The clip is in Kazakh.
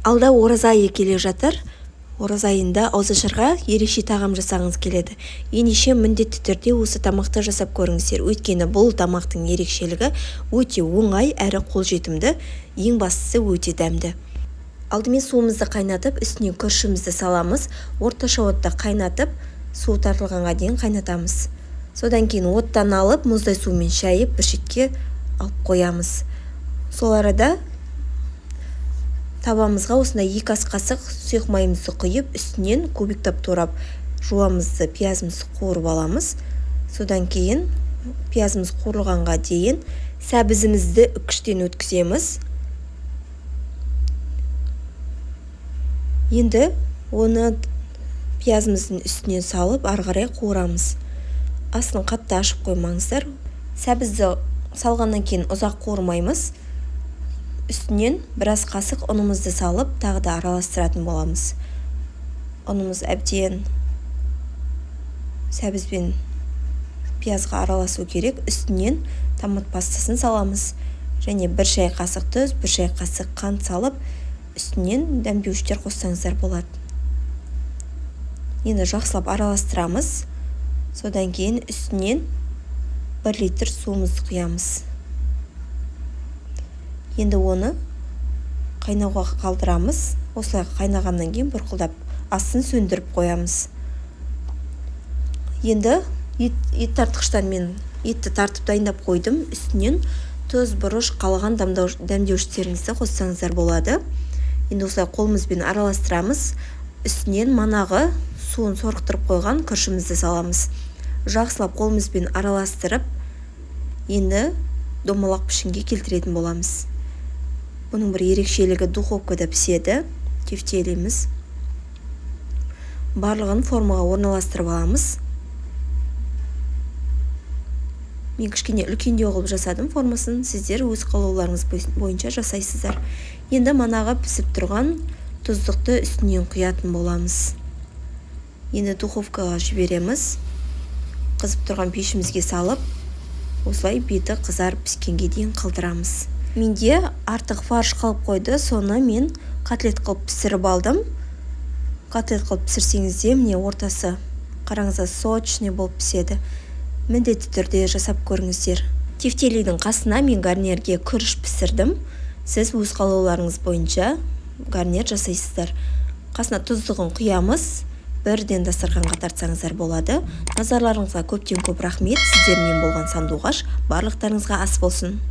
Алда ораза айы келе жатыр. Ораза айында ауызашарға ерекше тағам жасағыңыз келеді. Ендеше міндетті түрде осы тамақты жасап көріңіздер. Өйткені бұл тамақтың ерекшелігі өте оңай әрі қолжетімді, ең бастысы өте дәмді. Алдымен суымызды қайнатып, үстіне күрішімізді саламыз. Орташа отта қайнатып, су тартылғанға дейін қайнатамыз. Содан кейін оттан алып, мұздай сумен шайып, бір шетке алып қоямыз. Сол арада табамызға осындай 2 ас қасық сұйық майымызды құйып, үстінен кубиктап турап жуамызды, пиязымызды қуырып аламыз. Содан кейін пиязымыз қуырылғанға дейін сәбізімізді үкіштен өткіземіз. Енді оны пиязымыздың үстінен салып, ары қарай қуырамыз. Астын қатты ашып қоймаңыздар. Сәбізді салғаннан кейін ұзақ қуырмаймыз. Үстінен біраз қасық ұнымызды салып, тағы да араластыратын боламыз. Ұнымыз әбден сәбізбен пиязға араласу керек. Үстінен томат пастасын саламыз. Және 1 шай қасық тұз, 1 шай қасық қант салып, үстінен дәмдеуіштер қоссаңыздар болады. Енді жақсылап араластырамыз. Содан кейін үстінен 1 литр суымызды құямыз. Енді оны қайнауға қалдырамыз. Осылай қайнағаннан кейін бұрқылдап астын сөндіріп қоямыз. Енді ет тартқыштан мен етті тартып дайындап қойдым. Үстінен тұз, бұрыш, қалған дәмдеуіштеріңізді қоссаңыздар болады. Енді осылай қолымызбен араластырамыз. Үстінен манағы суын сорғытырып қойған күрішімізді саламыз. Жақсылап қолымызбен араластырып, енді домалақ пішінге келтіретін боламыз. Бұның бір ерекшелігі духовкада піседі. Тефтелейміз. Барлығын формаға орналастырып аламыз. Мен кішкене үлкендеу қылып жасадым формасын. Сіздер өз қалауларыңыз бойынша жасайсыздар. Енді манағы пісіп тұрған тұздықты үстінен құятын боламыз. Енді духовкаға жібереміз. Қызып тұрған пешімізге салып, осылай беті қызарып піскенге дейін қалдырамыз. Менде артық фарш қалып қойды, соны мен котлет қылып пісіріп алдым. Котлет қылып пісірсеңізде, міне ортасы қараңыздар сочный болып піседі. Міндетті түрде жасап көріңіздер. Тефтелейдің қасына мен гарнирге күріш пісірдім. Сіз өз қалауларыңыз бойынша гарнир жасайсыздар. Қасына тұздығын құямыз. Бірден дастарханға тартсаңыздар болады. Назарларыңызға көптен көп рахмет. Сіздермен болған Сандуғаш. Барлықтарыңызға ас болсын.